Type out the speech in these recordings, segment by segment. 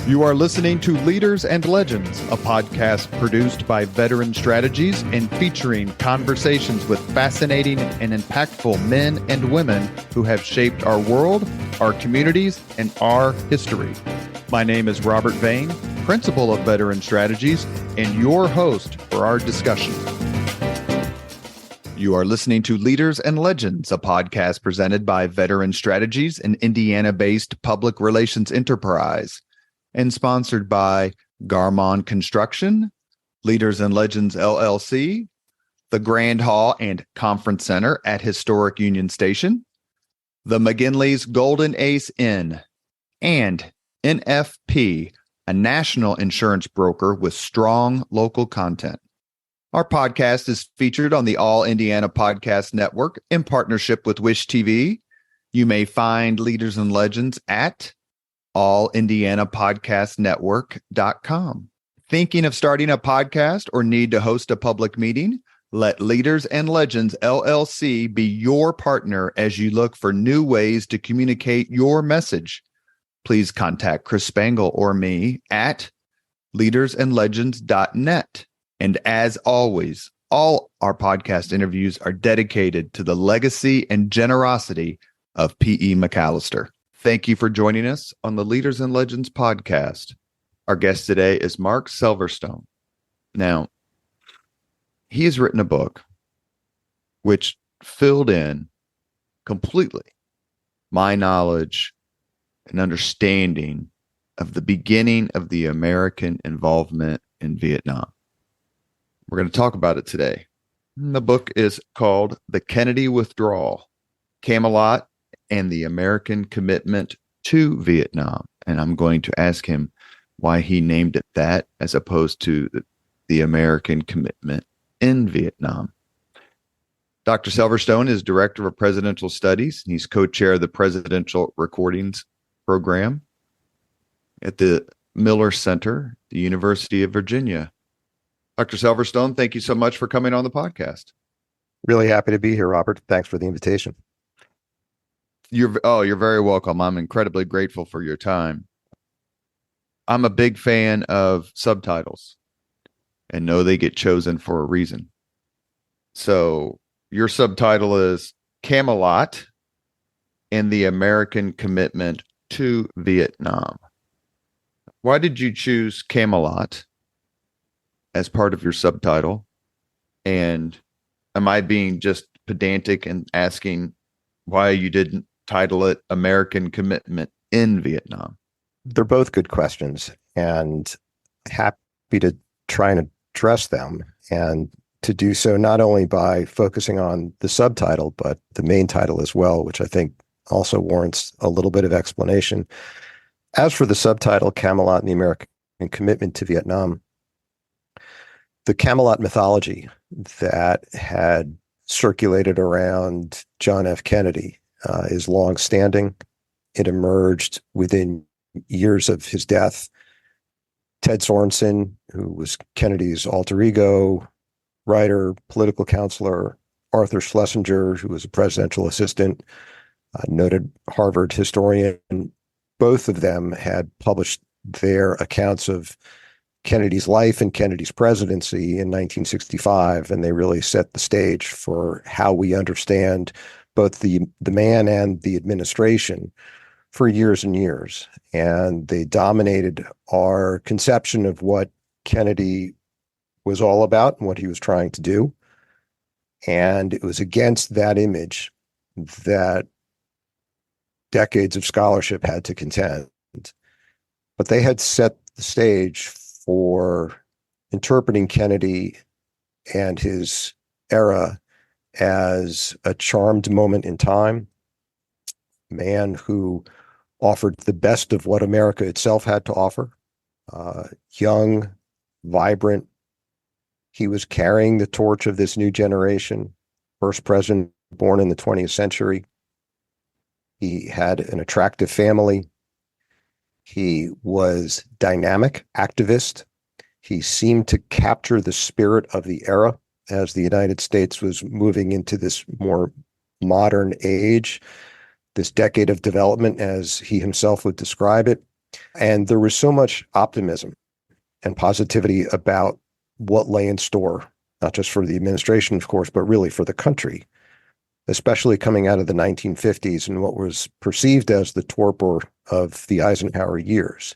You are listening to Leaders and Legends, a podcast produced by Veteran Strategies and featuring conversations with fascinating and impactful men and women who have shaped our world, our communities, and our history. My name is Robert Vane, Principal of Veteran Strategies, and your host for our discussion. You are listening to Leaders and Legends, a podcast presented by Veteran Strategies, an Indiana-based public relations enterprise, and sponsored by Garmon Construction, Leaders and Legends LLC, the Grand Hall and Conference Center at Historic Union Station, the McGinley's Golden Ace Inn, and NFP, a national insurance broker with strong local content. Our podcast is featured on the All Indiana Podcast Network in partnership with Wish TV. You may find Leaders and Legends at allindianapodcastnetwork.com. Thinking of starting a podcast or need to host a public meeting? Let Leaders and Legends LLC be your partner as you look for new ways to communicate your message. Please contact Chris Spangle or me at leadersandlegends.net. And as always, all our podcast interviews are dedicated to the legacy and generosity of P.E. McAllister. Thank you for joining us on the Leaders and Legends podcast. Our guest today is Marc Selverstone. Now, he has written a book which filled in completely my knowledge and understanding of the beginning of the American involvement in Vietnam. We're going to talk about it today. The book is called The Kennedy Withdrawal, Camelot, and the American Commitment to Vietnam. And I'm going to ask him why he named it that as opposed to the American Commitment in Vietnam. Dr. Selverstone is Director of Presidential Studies. He's co-chair of the Presidential Recordings Program at the Miller Center, the University of Virginia. Dr. Selverstone, thank you so much for coming on the podcast. Really happy to be here, Robert. Thanks for the invitation. You're very welcome. I'm incredibly grateful for your time. I'm a big fan of subtitles and know they get chosen for a reason. So your subtitle is Camelot and the American Commitment to Vietnam. Why did you choose Camelot as part of your subtitle? And am I being just pedantic and asking why you didn't title it American Commitment in Vietnam? They're both good questions, and happy to try and address them, and to do so not only by focusing on the subtitle, but the main title as well, which I think also warrants a little bit of explanation. As for the subtitle, Camelot and the American Commitment to Vietnam, the Camelot mythology that had circulated around John F. Kennedy is long-standing. It emerged within years of his death. Ted Sorensen, who was Kennedy's alter ego, writer, political counselor, Arthur Schlesinger, who was a presidential assistant, noted Harvard historian, both of them had published their accounts of Kennedy's life and Kennedy's presidency in 1965, and they really set the stage for how we understand both the man and the administration for years and years. And they dominated our conception of what Kennedy was all about and what he was trying to do. And it was against that image that decades of scholarship had to contend. But they had set the stage for interpreting Kennedy and his era as a charmed moment in time, a man who offered the best of what America itself had to offer, young, vibrant. He was carrying the torch of this new generation, first president born in the 20th century. He had an attractive family. He was dynamic, activist. He seemed to capture the spirit of the era as the United States was moving into this more modern age, this decade of development, as he himself would describe it. And there was so much optimism and positivity about what lay in store, not just for the administration, of course, but really for the country, especially coming out of the 1950s and what was perceived as the torpor of the Eisenhower years.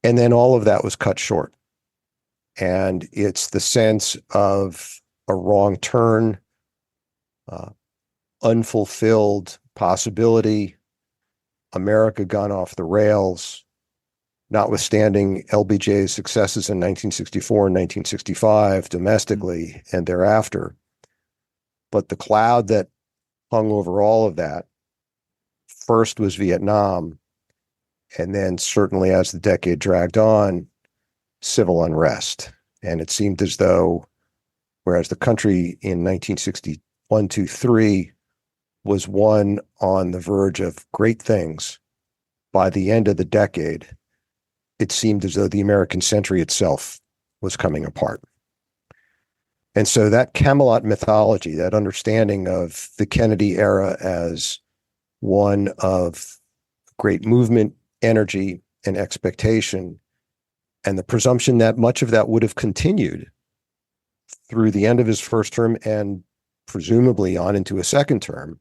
And then all of that was cut short. And it's the sense of a wrong turn, unfulfilled possibility, America gone off the rails, notwithstanding LBJ's successes in 1964 and 1965 domestically and thereafter. But the cloud that hung over all of that first was Vietnam, and then certainly as the decade dragged on, civil unrest. And it seemed as though, whereas the country in 1961, 2, 3 was one on the verge of great things, by the end of the decade, it seemed as though the American century itself was coming apart. And so that Camelot mythology, that understanding of the Kennedy era as one of great movement, energy, and expectation, and the presumption that much of that would have continued through the end of his first term and presumably on into a second term,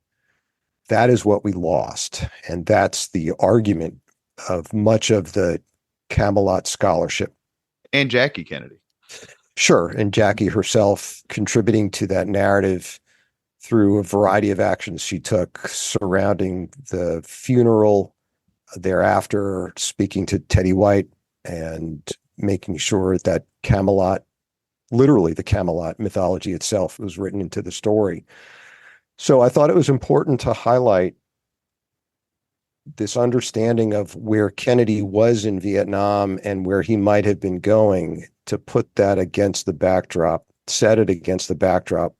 that is what we lost. And that's the argument of much of the Camelot scholarship. And Jackie Kennedy. Sure. And Jackie herself contributing to that narrative through a variety of actions she took surrounding the funeral, thereafter speaking to Teddy White and making sure that Camelot, literally the Camelot mythology itself, was written into the story. So I thought it was important to highlight this understanding of where Kennedy was in Vietnam and where he might have been going, to put that against the backdrop, set it against the backdrop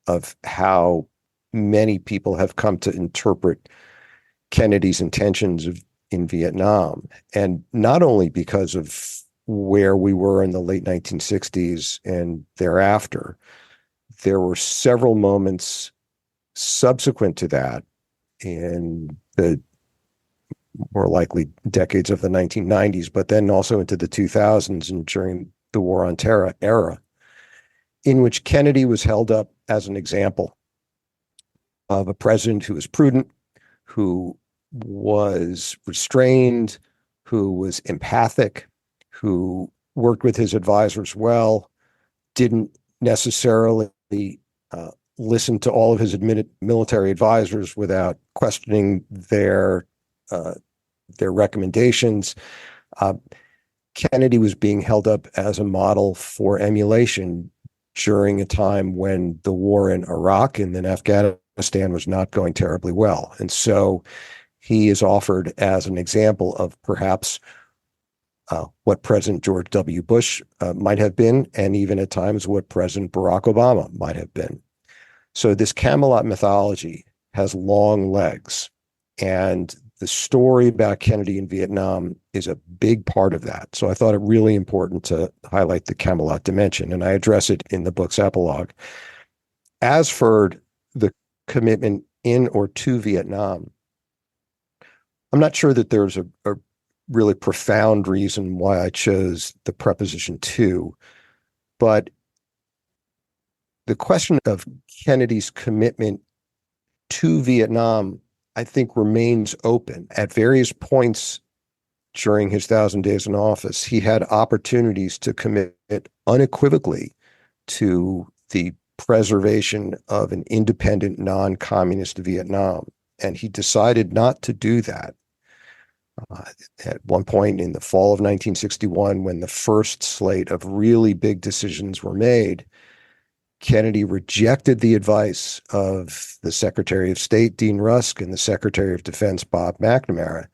of how many people have come to interpret Kennedy's intentions in Vietnam. And not only because of where we were in the late 1960s and thereafter, there were several moments subsequent to that in the more likely decades of the 1990s, but then also into the 2000s and during the War on Terror era, in which Kennedy was held up as an example of a president who was prudent, who was restrained, who was empathic, who worked with his advisors well, didn't necessarily listen to all of his admitted military advisors without questioning their recommendations. Kennedy was being held up as a model for emulation during a time when the war in Iraq and then Afghanistan was not going terribly well. And so he is offered as an example of perhaps what President George W. Bush might have been, and even at times what President Barack Obama might have been. So this Camelot mythology has long legs, and the story about Kennedy in Vietnam is a big part of that. So I thought it really important to highlight the Camelot dimension, and I address it in the book's epilogue. As for the commitment in or to Vietnam, I'm not sure that there's a really profound reason why I chose the preposition to, but the question of Kennedy's commitment to Vietnam, I think, remains open. At various points during his 1,000 days in office, he had opportunities to commit unequivocally to the preservation of an independent, non-communist Vietnam, and he decided not to do that. At one point in the fall of 1961, when the first slate of really big decisions were made, Kennedy rejected the advice of the Secretary of State, Dean Rusk, and the Secretary of Defense, Bob McNamara,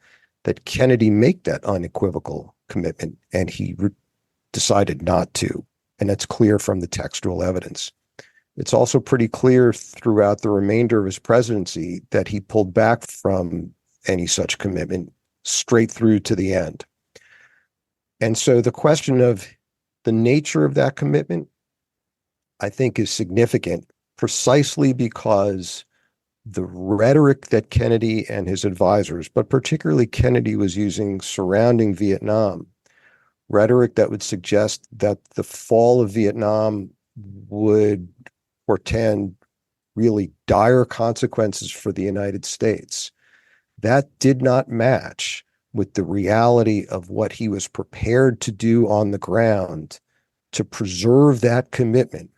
that Kennedy make that unequivocal commitment, and he decided not to. And that's clear from the textual evidence. It's also pretty clear throughout the remainder of his presidency that he pulled back from any such commitment straight through to the end. And so the question of the nature of that commitment, I think, is significant precisely because the rhetoric that Kennedy and his advisors, but particularly Kennedy, was using surrounding Vietnam, rhetoric that would suggest that the fall of Vietnam would portend really dire consequences for the United States. That did not match with the reality of what he was prepared to do on the ground to preserve that commitment.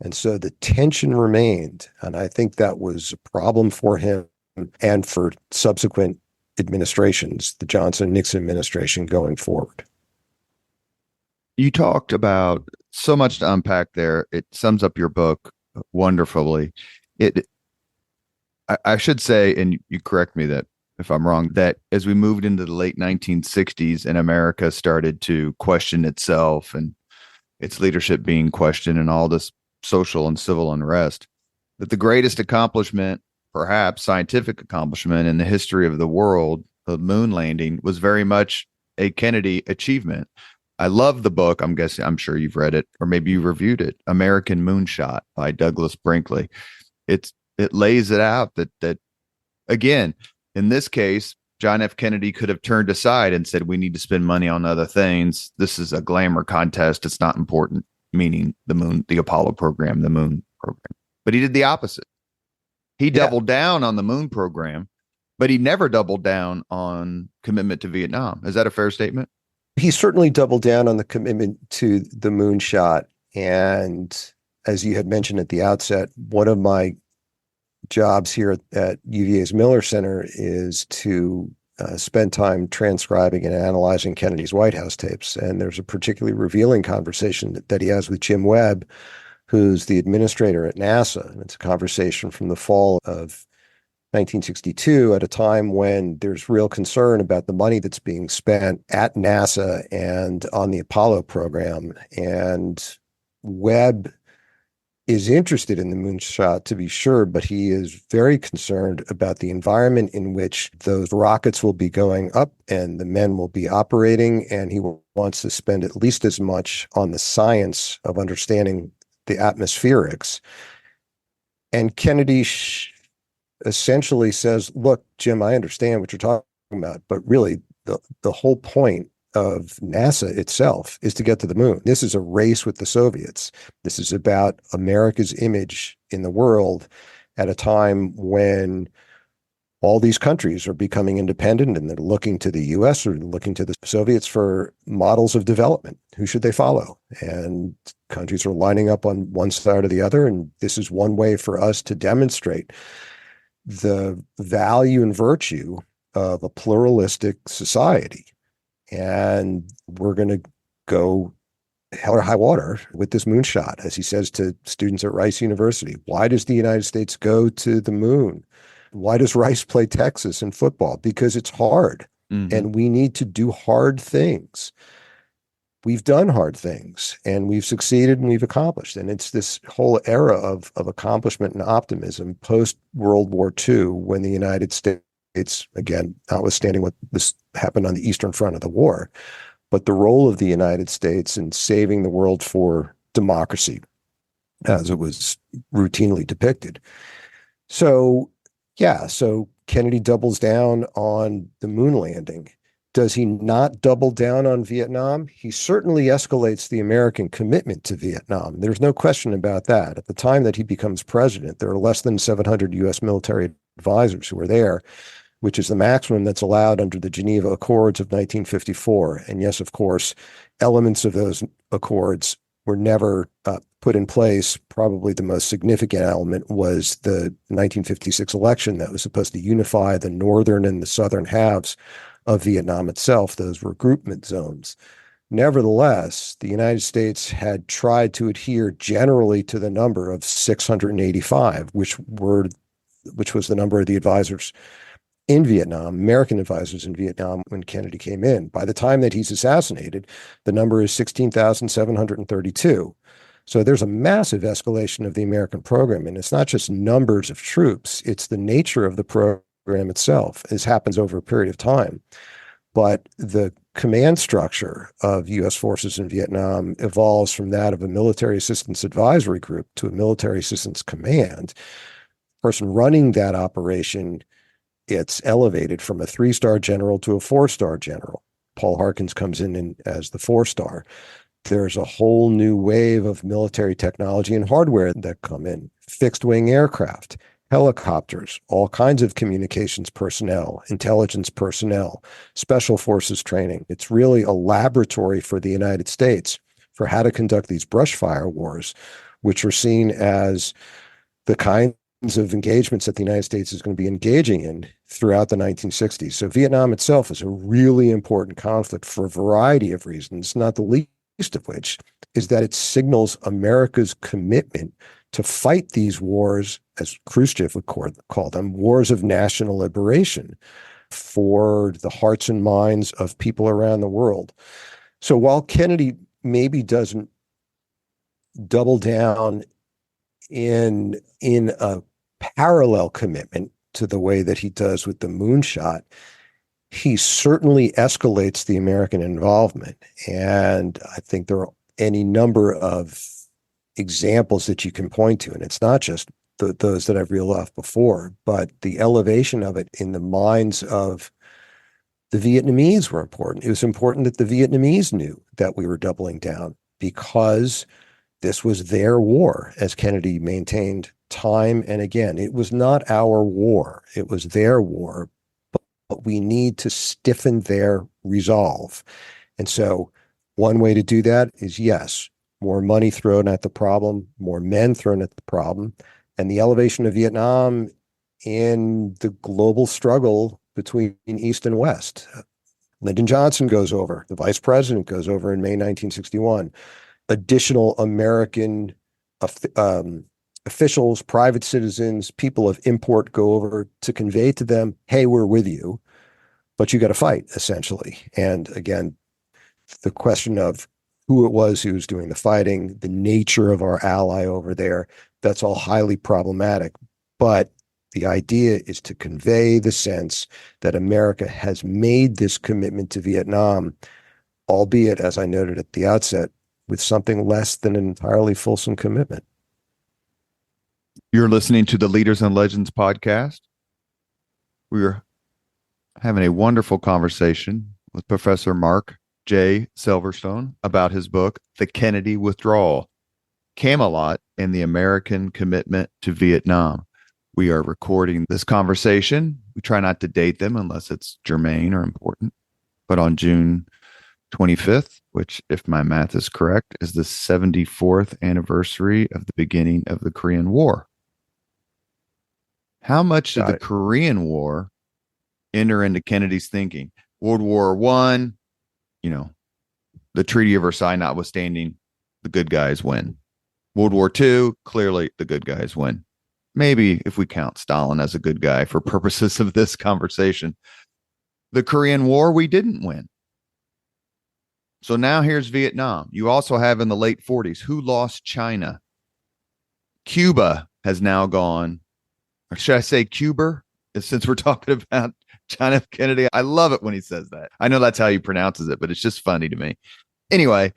And so the tension remained. And I think that was a problem for him and for subsequent administrations, the Johnson-Nixon administration going forward. You talked about so much to unpack there. It sums up your book wonderfully. I should say, and you correct me that if I'm wrong, that as we moved into the late 1960s and America started to question itself and its leadership being questioned and all this social and civil unrest, that the greatest accomplishment, perhaps scientific accomplishment in the history of the world, the moon landing, was very much a Kennedy achievement. I love the book. I'm sure you've read it, or maybe you reviewed it, American Moonshot by Douglas Brinkley. It lays it out that again, in this case, John F. Kennedy could have turned aside and said, we need to spend money on other things. This is a glamour contest. It's not important, meaning the moon, the Apollo program, the moon program. But he did the opposite. He doubled down on the moon program, but he never doubled down on commitment to Vietnam. Is that a fair statement? He certainly doubled down on the commitment to the moonshot. And as you had mentioned at the outset, one of my jobs here at UVA's Miller Center is to spend time transcribing and analyzing Kennedy's White House tapes. And there's a particularly revealing conversation that he has with Jim Webb, who's the administrator at NASA. And it's a conversation from the fall of 1962, at a time when there's real concern about the money that's being spent at NASA and on the Apollo program. And Webb is interested in the moonshot, to be sure, but he is very concerned about the environment in which those rockets will be going up and the men will be operating. And he wants to spend at least as much on the science of understanding the atmospherics. And Kennedy essentially says, look, Jim, I understand what you're talking about, but really the whole point of NASA itself is to get to the moon. This is a race with the Soviets. This is about America's image in the world at a time when all these countries are becoming independent and they're looking to the US or looking to the Soviets for models of development. Who should they follow? And countries are lining up on one side or the other. And this is one way for us to demonstrate the value and virtue of a pluralistic society. And we're going to go hell or high water with this moonshot, as he says to students at Rice University. Why does the United States go to the moon? Why does Rice play Texas in football? Because it's hard. Mm-hmm. And we need to do hard things. We've done hard things and we've succeeded and we've accomplished. And it's this whole era of accomplishment and optimism post World War II, when the United States, again, notwithstanding what was happened on the Eastern Front of the war, but the role of the United States in saving the world for democracy, as it was routinely depicted. So Kennedy doubles down on the moon landing. Does he not double down on Vietnam? He certainly escalates the American commitment to Vietnam. There's no question about that. At the time that he becomes president, there are less than 700 U.S. military advisors who are there, which is the maximum that's allowed under the Geneva Accords of 1954. And yes, of course, elements of those accords were never put in place. Probably the most significant element was the 1956 election that was supposed to unify the northern and the southern halves of Vietnam itself. Those were groupment zones. Nevertheless, the United States had tried to adhere generally to the number of 685, which was the number of the advisors in Vietnam, American advisors in Vietnam, when Kennedy came in. By the time that he's assassinated, the number is 16,732. So there's a massive escalation of the American program. And it's not just numbers of troops, it's the nature of the program itself. This happens over a period of time. But the command structure of U.S. forces in Vietnam evolves from that of a military assistance advisory group to a military assistance command. person running that operation, it's elevated from a 3-star general to a 4-star general. Paul Harkins comes in as the 4-star. There's a whole new wave of military technology and hardware that come in. Fixed wing aircraft, helicopters, all kinds of communications personnel, intelligence personnel, special forces training. It's really a laboratory for the United States for how to conduct these brush fire wars, which are seen as the kinds of engagements that the United States is going to be engaging in throughout the 1960s. So Vietnam itself is a really important conflict for a variety of reasons, not the least of which is that it signals America's commitment to fight these wars, as Khrushchev would call them, wars of national liberation for the hearts and minds of people around the world. So while Kennedy maybe doesn't double down in a parallel commitment to the way that he does with the moonshot, he certainly escalates the American involvement. And I think there are any number of examples that you can point to. And it's not just those that I've reeled off before, but the elevation of it in the minds of the Vietnamese were important. It was important that the Vietnamese knew that we were doubling down because this was their war, as Kennedy maintained time and again. It was not our war. It was their war. But we need to stiffen their resolve. And so one way to do that is, yes, more money thrown at the problem, more men thrown at the problem, and the elevation of Vietnam in the global struggle between East and West. Lyndon Johnson goes over. The vice president goes over in May 1961. Additional American officials, private citizens, people of import go over to convey to them, hey, we're with you, but you got to fight, essentially. And again, the question of who it was who was doing the fighting, the nature of our ally over there, that's all highly problematic. But the idea is to convey the sense that America has made this commitment to Vietnam, albeit, as I noted at the outset, with something less than an entirely fulsome commitment. You're listening to the Leaders and Legends podcast. We're having a wonderful conversation with Professor Marc J. Selverstone about his book, The Kennedy Withdrawal, Camelot and the American Commitment to Vietnam. We are recording this conversation. We try not to date them unless it's germane or important, but on June 25th, which, if my math is correct, is the 74th anniversary of the beginning of the Korean War. How much did the Korean War enter into Kennedy's thinking? World War I, the Treaty of Versailles notwithstanding, the good guys win. World War II, clearly the good guys win. Maybe if we count Stalin as a good guy for purposes of this conversation. The Korean War, we didn't win. So now here's Vietnam. You also have in the late 40s, who lost China? Cuba has now gone, or should I say Cuba? Since we're talking about John F. Kennedy, I love it when he says that. I know that's how he pronounces it, but it's just funny to me. Anyway,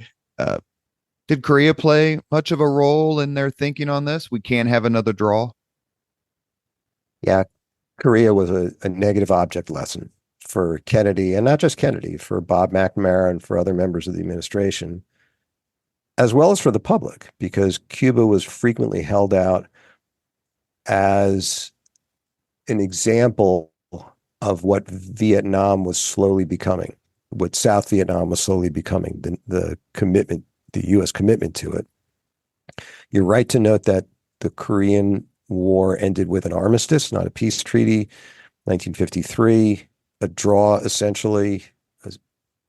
did Korea play much of a role in their thinking on this? We can't have another draw. Yeah, Korea was a negative object lesson for Kennedy, and not just Kennedy, for Bob McNamara and for other members of the administration, as well as for the public, because Cuba was frequently held out as an example of what Vietnam was slowly becoming, what South Vietnam was slowly becoming, the commitment, the U.S. commitment to it. You're right to note that the Korean War ended with an armistice, not a peace treaty, 1953. A draw, essentially,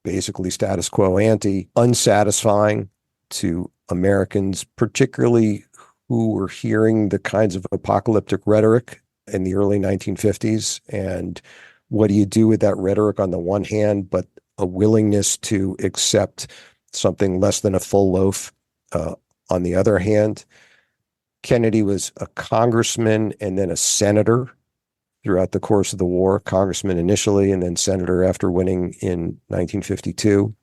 basically status quo ante, unsatisfying to Americans, particularly who were hearing the kinds of apocalyptic rhetoric in the early 1950s. And what do you do with that rhetoric on the one hand, but a willingness to accept something less than a full loaf on the other hand? Kennedy was a congressman and then a senator throughout the course of the war, congressman initially and then senator after winning in 1952.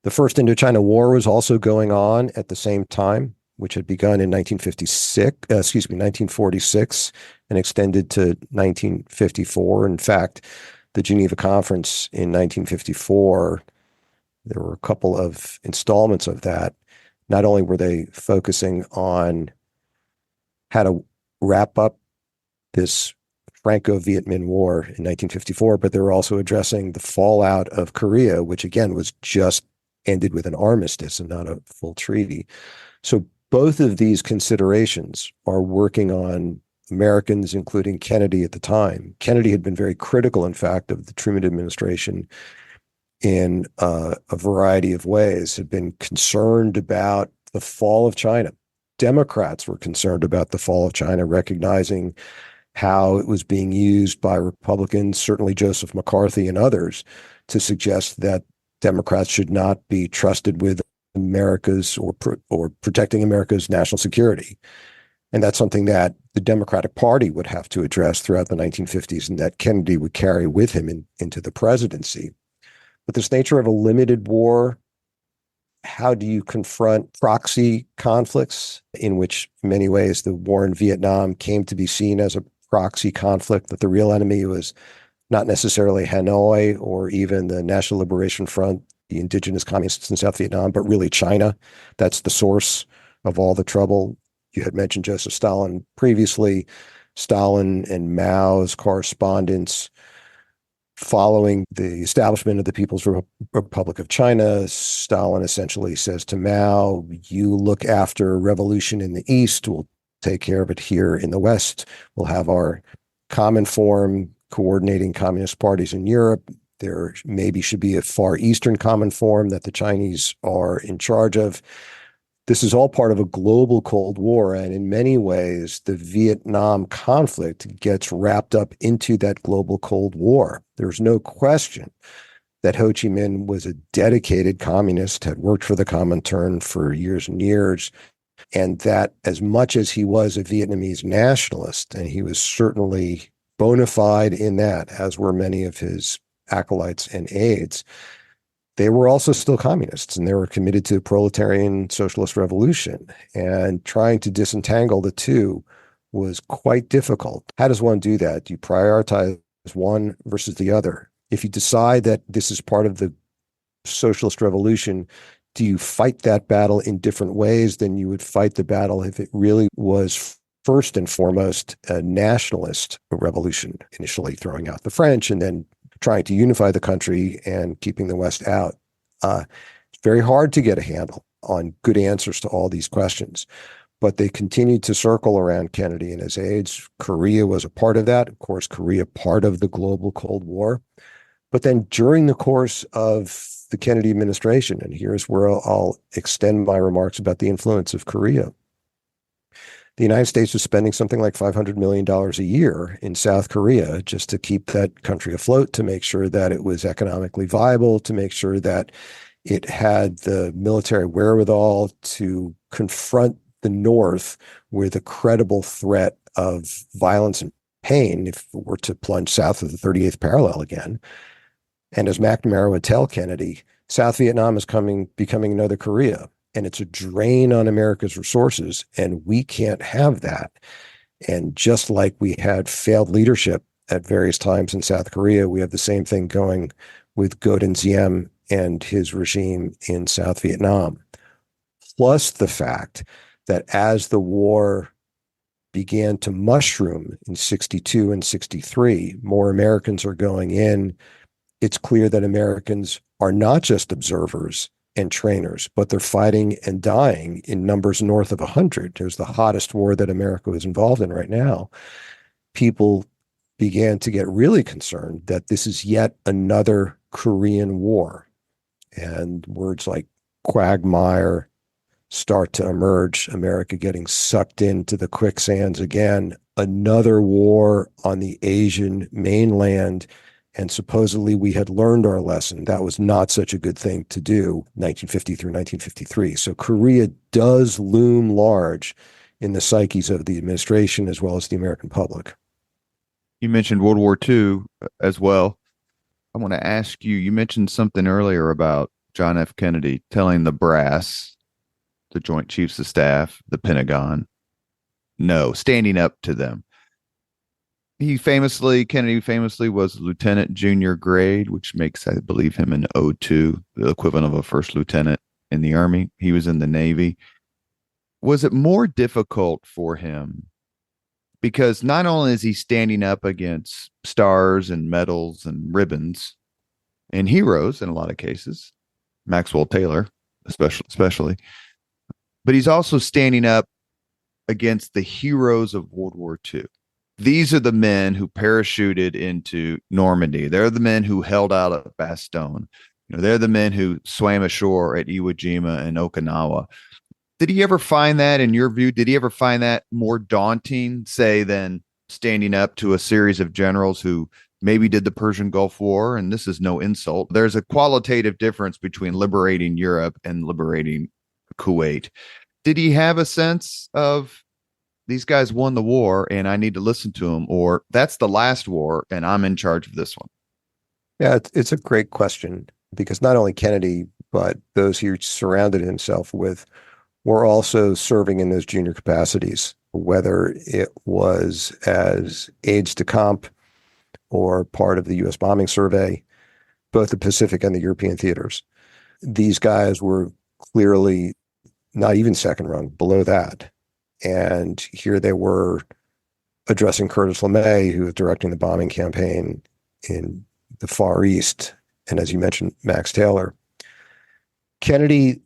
The First Indochina War was also going on at the same time. which had begun in 1946 and extended to 1954. In fact, the Geneva Conference in 1954, there were a couple of installments of that. Not only were they focusing on how to wrap up this Franco-Viet Minh War in 1954, but they were also addressing the fallout of Korea, which again was just ended with an armistice and not a full treaty. So both of these considerations are working on Americans, including Kennedy at the time. Kennedy had been very critical, in fact, of the Truman administration in a variety of ways, had been concerned about the fall of China. Democrats were concerned about the fall of China, recognizing how it was being used by Republicans, certainly Joseph McCarthy and others, to suggest that Democrats should not be trusted with America's or protecting America's national security. And that's something that the Democratic Party would have to address throughout the 1950s and that Kennedy would carry with him into the presidency. But this nature of a limited war, how do you confront proxy conflicts in which, in many ways, the war in Vietnam came to be seen as a proxy conflict, that the real enemy was not necessarily Hanoi or even the National Liberation Front, the indigenous communists in South Vietnam, but really China. That's the source of all the trouble. You had mentioned Joseph Stalin previously. Stalin and Mao's correspondence following the establishment of the People's Republic of China. Stalin essentially says to Mao, you look after revolution in the East, we'll take care of it here in the West. We'll have our common form coordinating communist parties in Europe. There maybe should be a Far Eastern common form that the Chinese are in charge of. This is all part of a global Cold War, and in many ways, the Vietnam conflict gets wrapped up into that global Cold War. There's no question that Ho Chi Minh was a dedicated communist, had worked for the Comintern for years and years, and that as much as he was a Vietnamese nationalist, and he was certainly bona fide in that, as were many of his acolytes and aides, they were also still communists, and they were committed to the proletarian socialist revolution. And trying to disentangle the two was quite difficult. How does one do that? Do you prioritize one versus the other? If you decide that this is part of the socialist revolution, do you fight that battle in different ways than you would fight the battle if it really was first and foremost a nationalist revolution, initially throwing out the French and then trying to unify the country and keeping the West out? It's very hard to get a handle on good answers to all these questions, but they continued to circle around Kennedy and his aides. Korea was a part of that. Of course, Korea part of the global Cold War. But then during the course of the Kennedy administration, and here's where I'll extend my remarks about the influence of Korea, the United States was spending something like $500 million a year in South Korea just to keep that country afloat, to make sure that it was economically viable, to make sure that it had the military wherewithal to confront the North with a credible threat of violence and pain if it were to plunge south of the 38th parallel again. And as McNamara would tell Kennedy, South Vietnam is becoming another Korea. And it's a drain on America's resources, and we can't have that. And just like we had failed leadership at various times in South Korea, we have the same thing going with Ngo Dinh Diem and his regime in South Vietnam. Plus the fact that as the war began to mushroom in 62 and 63, more Americans are going in. It's clear that Americans are not just observers and trainers, but they're fighting and dying in numbers north of 100. There's the hottest war that America is involved in right now. People began to get really concerned that this is yet another Korean war. And words like quagmire start to emerge, America getting sucked into the quicksands again, another war on the Asian mainland. And supposedly we had learned our lesson. That was not such a good thing to do, 1950 through 1953. So Korea does loom large in the psyches of the administration as well as the American public. You mentioned World War II as well. I want to ask you, you mentioned something earlier about John F. Kennedy telling the brass the Joint Chiefs of Staff, the Pentagon. No, standing up to them. Kennedy famously was lieutenant junior grade, which makes, I believe, him an O2, the equivalent of a first lieutenant in the Army. He was in the Navy. Was it more difficult for him? Because not only is he standing up against stars and medals and ribbons and heroes in a lot of cases, Maxwell Taylor, especially, but he's also standing up against the heroes of World War II. These are the men who parachuted into Normandy. They're the men who held out at Bastogne. They're the men who swam ashore at Iwo Jima and Okinawa. Did he ever find that, in your view, did he ever find that more daunting, say, than standing up to a series of generals who maybe did the Persian Gulf War? And this is no insult. There's a qualitative difference between liberating Europe and liberating Kuwait. Did he have a sense of, these guys won the war and I need to listen to them, or that's the last war and I'm in charge of this one? Yeah, it's a great question, because not only Kennedy, but those he surrounded himself with were also serving in those junior capacities, whether it was as aides de camp or part of the U.S. bombing survey, both the Pacific and the European theaters. These guys were clearly not even second rung, below that. And here they were addressing Curtis LeMay, who was directing the bombing campaign in the Far East. And as you mentioned, Max Taylor. Kennedy,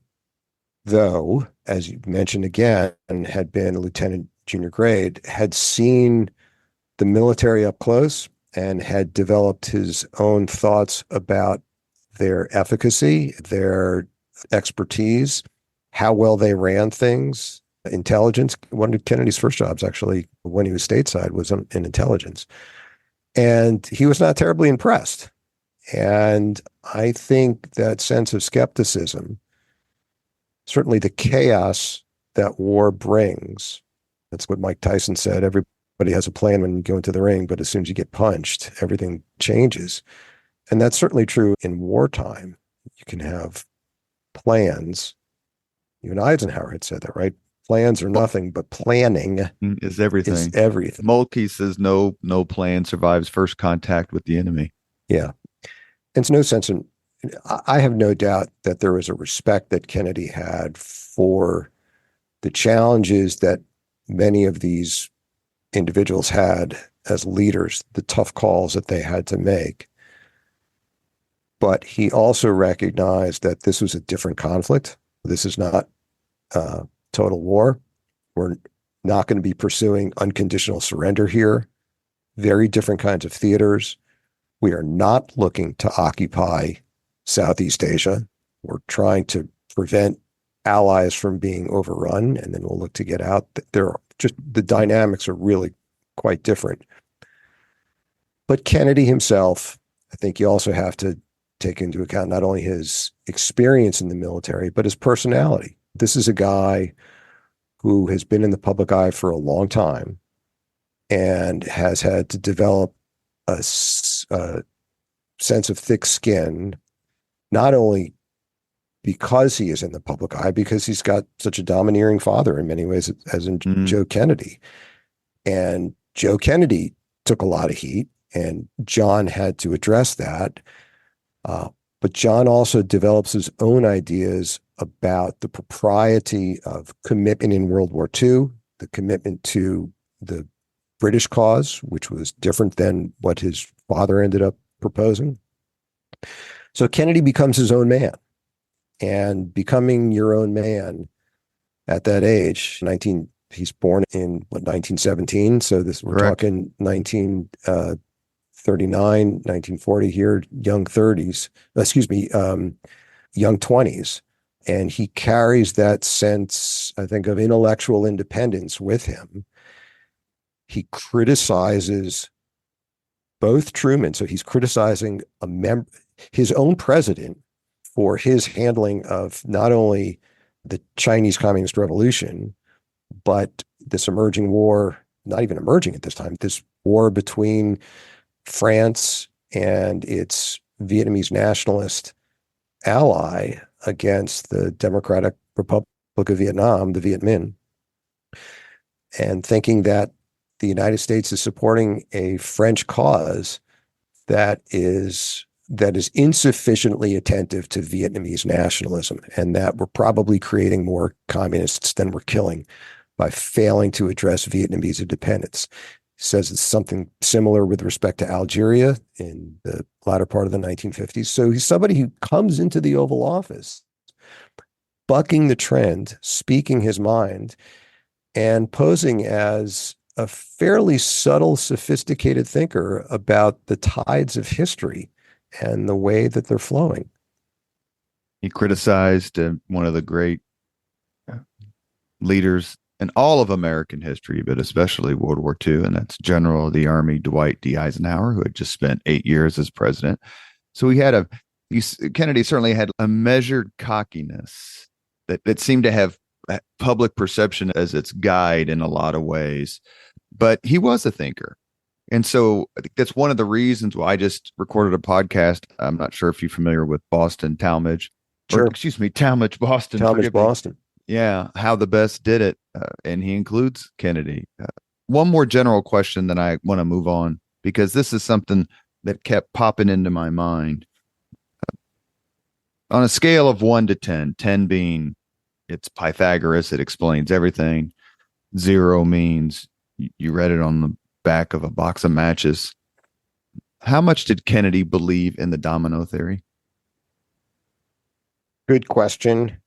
though, as you mentioned again, had been a lieutenant junior grade, had seen the military up close and had developed his own thoughts about their efficacy, their expertise, how well they ran things. Intelligence. One of Kennedy's first jobs, actually, when he was stateside, was in intelligence. And he was not terribly impressed. And I think that sense of skepticism, certainly the chaos that war brings, that's what Mike Tyson said, everybody has a plan when you go into the ring, but as soon as you get punched, everything changes. And that's certainly true in wartime. You can have plans. Even Eisenhower had said that, right? Plans are nothing, but planning is everything. Moltke says no plan survives first contact with the enemy. Yeah. And it's no sense in, I have no doubt that there was a respect that Kennedy had for the challenges that many of these individuals had as leaders, the tough calls that they had to make. But he also recognized that this was a different conflict. This is not total war. We're not going to be pursuing unconditional surrender here. Very different kinds of theaters. We are not looking to occupy Southeast Asia. We're trying to prevent allies from being overrun, and then we'll look to get out. The dynamics are really quite different. But Kennedy himself, I think you also have to take into account not only his experience in the military, but his personality. This is a guy who has been in the public eye for a long time and has had to develop a sense of thick skin, not only because he is in the public eye, because he's got such a domineering father in many ways, as in Joe Kennedy. And Joe Kennedy took a lot of heat, and John had to address that. But John also develops his own ideas about the propriety of commitment in World War II, the commitment to the British cause, which was different than what his father ended up proposing. So Kennedy becomes his own man, and becoming your own man at that age, he's born in 1917. So we're Correct. talking 1939, 1940 here, young 20s. And he carries that sense, I think, of intellectual independence with him. He criticizes both Truman. So he's criticizing his own president for his handling of not only the Chinese Communist Revolution, but this emerging war, not even emerging at this time, this war between France and its Vietnamese nationalist ally against the Democratic Republic Book of Vietnam, the Viet Minh, and thinking that the United States is supporting a French cause that is insufficiently attentive to Vietnamese nationalism, and that we're probably creating more communists than we're killing by failing to address Vietnamese independence. He says it's something similar with respect to Algeria in the latter part of the 1950s. So he's somebody who comes into the Oval Office bucking the trend, speaking his mind, and posing as a fairly subtle, sophisticated thinker about the tides of history and the way that they're flowing. He criticized one of the great leaders in all of American history, but especially World War II, and that's General of the Army Dwight D. Eisenhower, who had just spent 8 years as president. So Kennedy certainly had a measured cockiness that seemed to have public perception as its guide in a lot of ways. But he was a thinker. And so I think that's one of the reasons why I just recorded a podcast. I'm not sure if you're familiar with Boston Talmadge. Sure. Talmadge Boston. Talmadge Boston. Yeah, How the Best Did It. And he includes Kennedy. One more general question, then I want to move on, because this is something that kept popping into my mind. On a scale of 1 to 10, 10 being it's Pythagoras, it explains everything. 0 means you read it on the back of a box of matches. How much did Kennedy believe in the domino theory? Good question.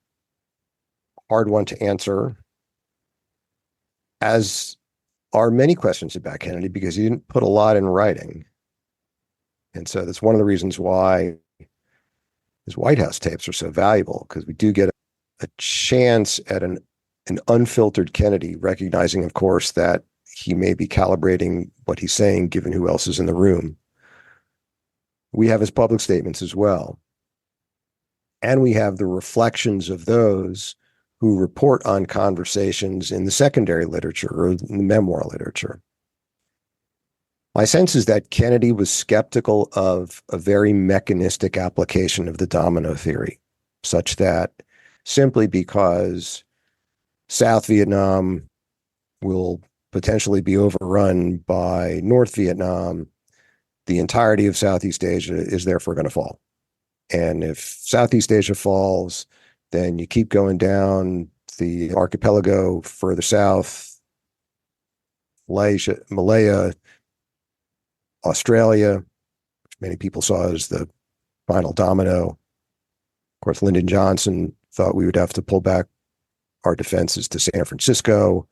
Hard one to answer. As are many questions about Kennedy, because he didn't put a lot in writing. And so that's one of the reasons why his White House tapes are so valuable, because we do get a chance at an unfiltered Kennedy, recognizing, of course, that he may be calibrating what he's saying, given who else is in the room. We have his public statements as well. And we have the reflections of those who report on conversations in the secondary literature or in the memoir literature. My sense is that Kennedy was skeptical of a very mechanistic application of the domino theory, such that simply because South Vietnam will potentially be overrun by North Vietnam, the entirety of Southeast Asia is therefore going to fall. And if Southeast Asia falls, then you keep going down the archipelago further south, Malaya, Australia, which many people saw as the final domino. Of course, Lyndon Johnson thought we would have to pull back our defenses to San Francisco.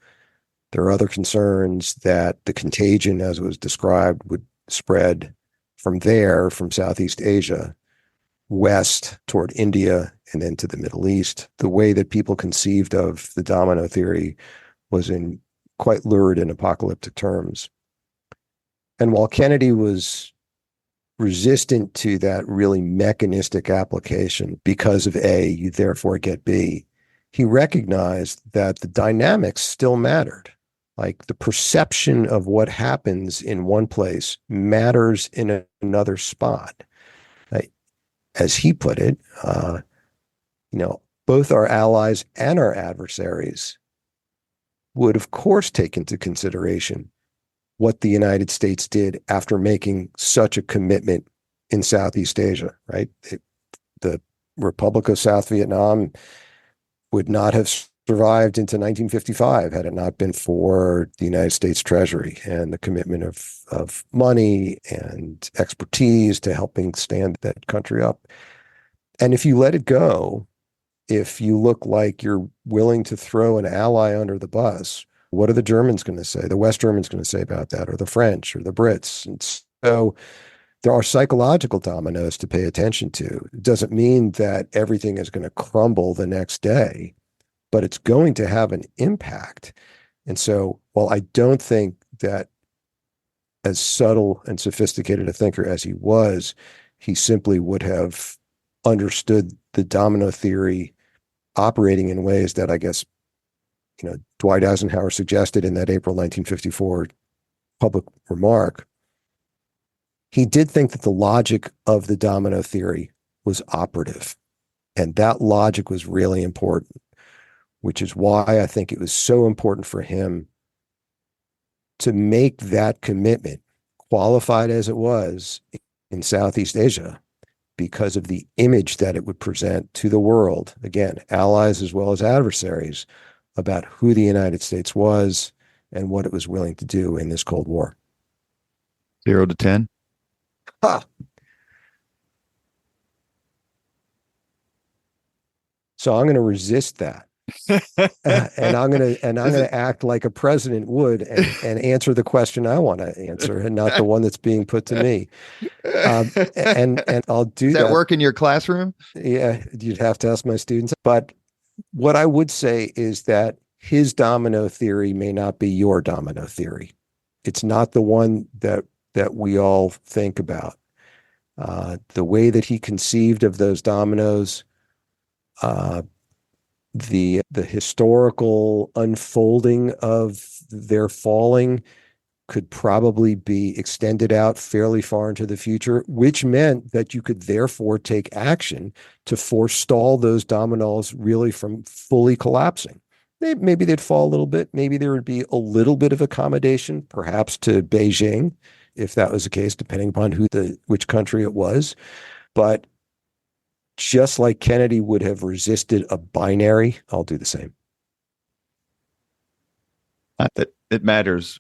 There are other concerns that the contagion, as it was described, would spread from there, from Southeast Asia, west toward India, and then to the Middle East. The way that people conceived of the domino theory was in quite lurid and apocalyptic terms. And while Kennedy was resistant to that really mechanistic application because of A, you therefore get B, he recognized that the dynamics still mattered. Like the perception of what happens in one place matters in another spot. As he put it, both our allies and our adversaries would, of course, take into consideration what the United States did after making such a commitment in Southeast Asia, right? The Republic of South Vietnam would not have survived into 1955 had it not been for the United States Treasury and the commitment of money and expertise to helping stand that country up. And if you let it go, if you look like you're willing to throw an ally under the bus, what are the Germans going to say? The West Germans going to say about that, or the French, or the Brits? And so there are psychological dominoes to pay attention to. It doesn't mean that everything is going to crumble the next day, but it's going to have an impact. And so while I don't think that as subtle and sophisticated a thinker as he was, he simply would have understood the domino theory operating in ways that I guess, Dwight Eisenhower suggested in that April 1954 public remark. He did think that the logic of the domino theory was operative, and that logic was really important. which is why I think it was so important for him to make that commitment, qualified as it was in Southeast Asia, because of the image that it would present to the world, again, allies as well as adversaries, about who the United States was and what it was willing to do in this Cold War. 0 to 10? Ha! So I'm going to resist that. And I'm going to act like a president would and answer the question I want to answer and not the one that's being put to me. And I'll do that. Does that work in your classroom? Yeah, you'd have to ask my students. But what I would say is that his domino theory may not be your domino theory. It's not the one that we all think about. The way that he conceived of those dominoes, the historical unfolding of their falling could probably be extended out fairly far into the future, which meant that you could therefore take action to forestall those dominoes really from fully collapsing. Maybe they'd fall a little bit. Maybe there would be a little bit of accommodation, perhaps to Beijing, if that was the case, depending upon which country it was. But just like Kennedy would have resisted a binary, I'll do the same. Not that it matters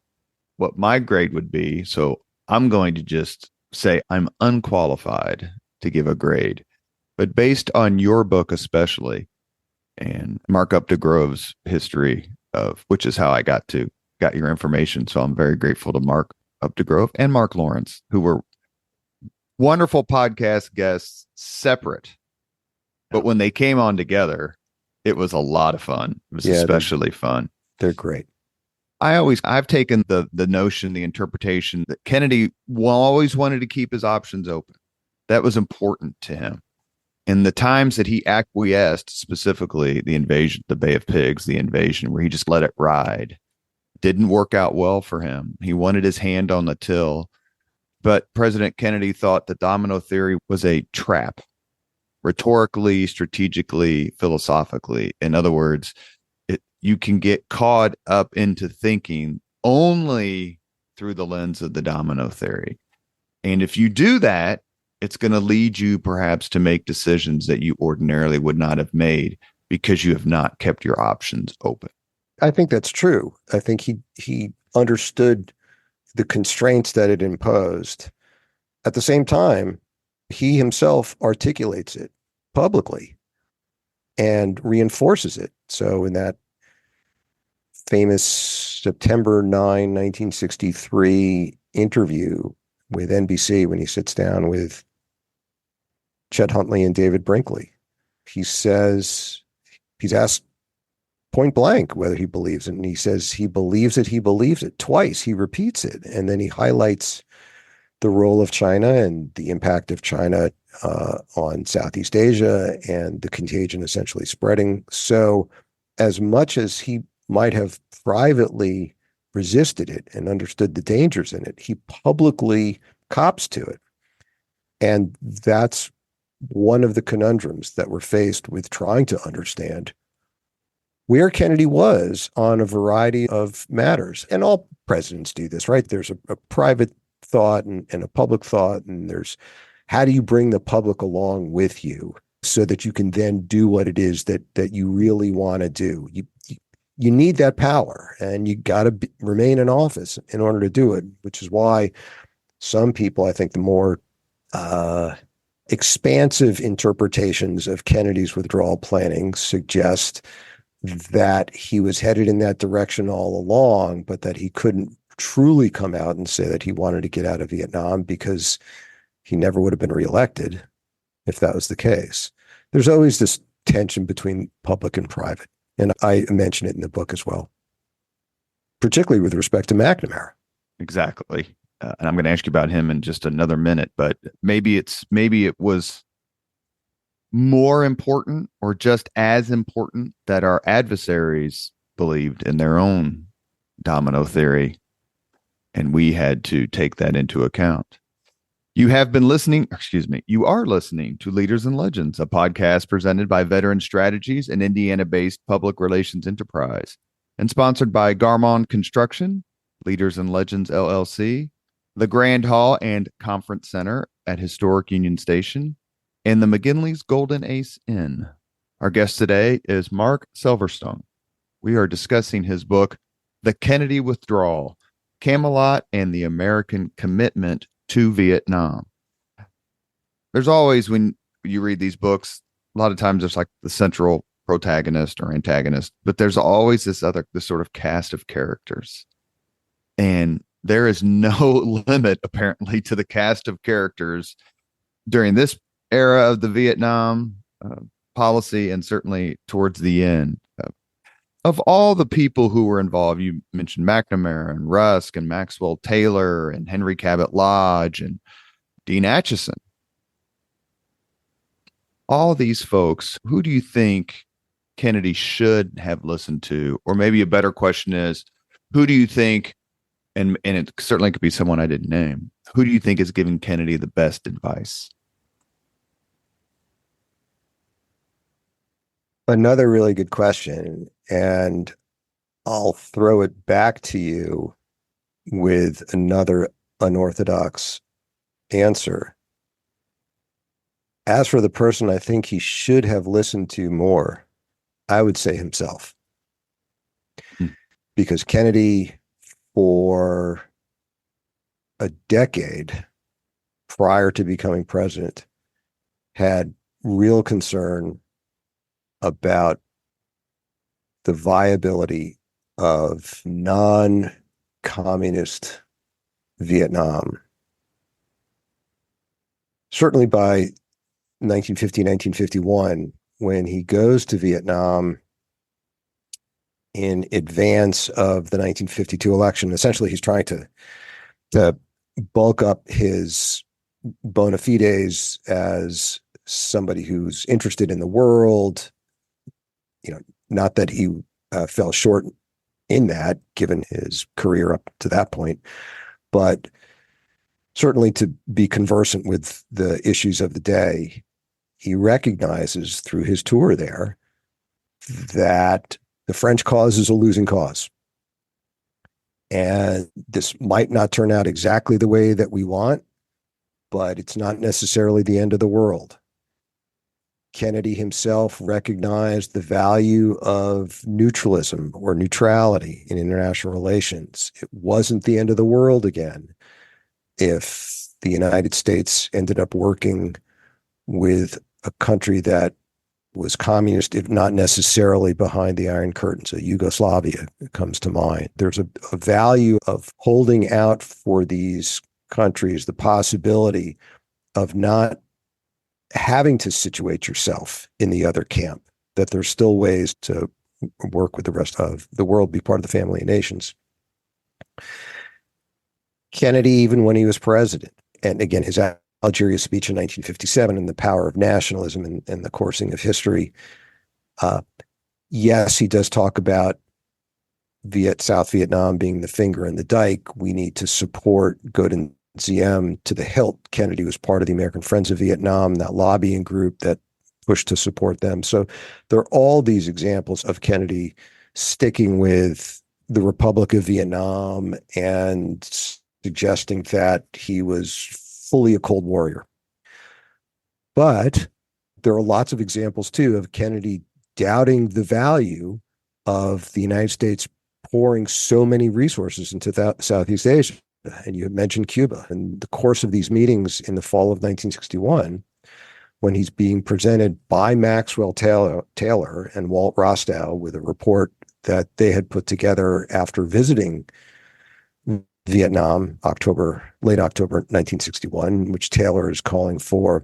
what my grade would be. So I'm going to just say I'm unqualified to give a grade. But based on your book especially, and Marc Updegrove's history of, which is how I got your information. So I'm very grateful to Marc Updegrove and Mark Lawrence, who were wonderful podcast guests separate. But when they came on together, it was a lot of fun. It was especially fun. They're great. I've taken the notion, the interpretation that Kennedy always wanted to keep his options open. That was important to him. In the times that he acquiesced, specifically the invasion, the Bay of Pigs, the invasion, where he just let it ride, didn't work out well for him. He wanted his hand on the till. But President Kennedy thought the domino theory was a trap, rhetorically, strategically, philosophically. In other words, you can get caught up into thinking only through the lens of the domino theory. And if you do that, it's going to lead you perhaps to make decisions that you ordinarily would not have made because you have not kept your options open. I think that's true. I think he understood the constraints that it imposed. At the same time, he himself articulates it publicly and reinforces it. So in that famous September 9, 1963 interview with NBC, when he sits down with Chet Huntley and David Brinkley, he says, he's asked point blank whether he believes it, and he says he believes it twice. He repeats it, and then he highlights the role of China and the impact of China on Southeast Asia and the contagion essentially spreading. So as much as he might have privately resisted it and understood the dangers in it, he publicly cops to it. And that's one of the conundrums that we're faced with trying to understand where Kennedy was on a variety of matters. And all presidents do this, right? There's a private thought and a public thought, and there's how do you bring the public along with you so that you can then do what it is that you really want to do. You need that power, and you got to remain in office in order to do it, which is why some people, I think the more expansive interpretations of Kennedy's withdrawal planning suggest that he was headed in that direction all along, but that he couldn't truly come out and say that he wanted to get out of Vietnam because he never would have been reelected if that was the case. There's always this tension between public and private. And I mention it in the book as well, particularly with respect to McNamara. Exactly. And I'm going to ask you about him in just another minute, but maybe it was more important or just as important that our adversaries believed in their own domino theory, and we had to take that into account. You have been listening, excuse me, you are listening to Leaders and Legends, a podcast presented by Veteran Strategies, an Indiana-based public relations enterprise, and sponsored by Garmon Construction, Leaders and Legends LLC, the Grand Hall and Conference Center at Historic Union Station, and the McGinley's Golden Ace Inn. Our guest today is Marc Selverstone. We are discussing his book, The Kennedy Withdrawal, Camelot and the American Commitment to Vietnam. There's always, when you read these books, a lot of times there's like the central protagonist or antagonist, but there's always this sort of cast of characters. And there is no limit, apparently, to the cast of characters during this era of the Vietnam policy, and certainly towards the end. Of all the people who were involved, you mentioned McNamara and Rusk and Maxwell Taylor and Henry Cabot Lodge and Dean Acheson. All these folks, who do you think Kennedy should have listened to? Or maybe a better question is, who do you think, and it certainly could be someone I didn't name, who do you think is giving Kennedy the best advice? Another really good question, and I'll throw it back to you with another unorthodox answer. As for the person I think he should have listened to more, I would say himself. Because Kennedy, for a decade prior to becoming president, had real concern about the viability of non-communist Vietnam. Certainly by 1950, 1951, when he goes to Vietnam in advance of the 1952 election, essentially he's trying to bulk up his bona fides as somebody who's interested in the world. Not that he fell short in that, given his career up to that point, but certainly to be conversant with the issues of the day. He recognizes through his tour there that the French cause is a losing cause. And this might not turn out exactly the way that we want, but it's not necessarily the end of the world. Kennedy himself recognized the value of neutralism or neutrality in international relations. It wasn't the end of the world again if the United States ended up working with a country that was communist, if not necessarily behind the Iron Curtain. So Yugoslavia comes to mind. There's a value of holding out for these countries, the possibility of not having to situate yourself in the other camp, that there's still ways to work with the rest of the world, be part of the family of nations. Kennedy, even when he was president, and again, his Algeria speech in 1957 and the power of nationalism and the coursing of history, yes, he does talk about South Vietnam being the finger in the dike. We need to support good and ZM to the hilt. Kennedy was part of the American Friends of Vietnam, that lobbying group that pushed to support them. So there are all these examples of Kennedy sticking with the Republic of Vietnam and suggesting that he was fully a Cold Warrior. But there are lots of examples, too, of Kennedy doubting the value of the United States pouring so many resources into Southeast Asia. And you had mentioned Cuba. In the course of these meetings in the fall of 1961, when he's being presented by Maxwell Taylor and Walt Rostow with a report that they had put together after visiting Vietnam, late October 1961, which Taylor is calling for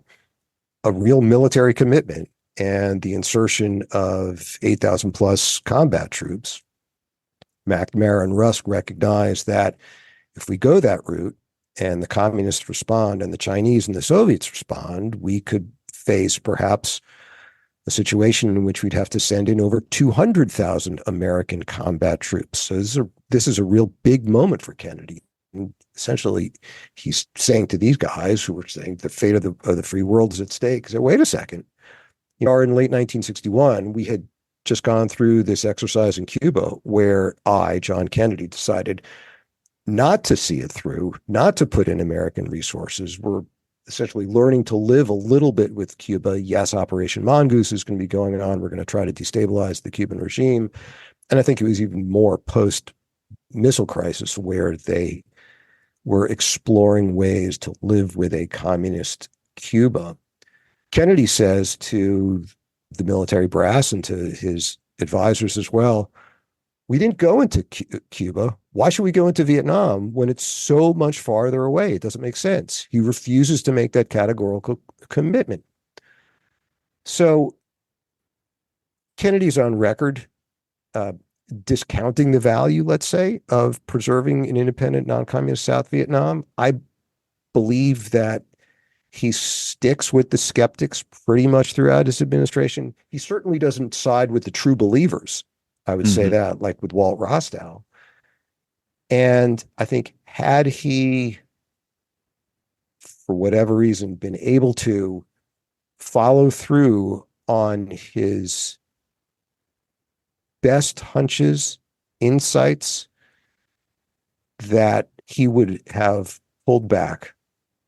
a real military commitment and the insertion of 8,000 plus combat troops. McNamara and Rusk recognized that if we go that route and the communists respond and the Chinese and the Soviets respond, we could face perhaps a situation in which we'd have to send in over 200,000 American combat troops. So this is a real big moment for Kennedy. essentially, he's saying to these guys who were saying the fate of the free world is at stake, say, wait a second. In late 1961, we had just gone through this exercise in Cuba where John Kennedy, decided not to see it through, not to put in American resources. We're essentially learning to live a little bit with Cuba. Yes, Operation Mongoose is going to be going on. We're going to try to destabilize the Cuban regime. And I think it was even more post-missile crisis where they were exploring ways to live with a communist Cuba. Kennedy says to the military brass and to his advisors as well, we didn't go into Cuba. Why should we go into Vietnam when it's so much farther away? It doesn't make sense. He refuses to make that categorical commitment. So Kennedy's on record discounting the value, let's say, of preserving an independent, non-communist South Vietnam. I believe that he sticks with the skeptics pretty much throughout his administration. He certainly doesn't side with the true believers. I would say that, like with Walt Rostow. And I think had he, for whatever reason, been able to follow through on his best hunches, insights, that he would have pulled back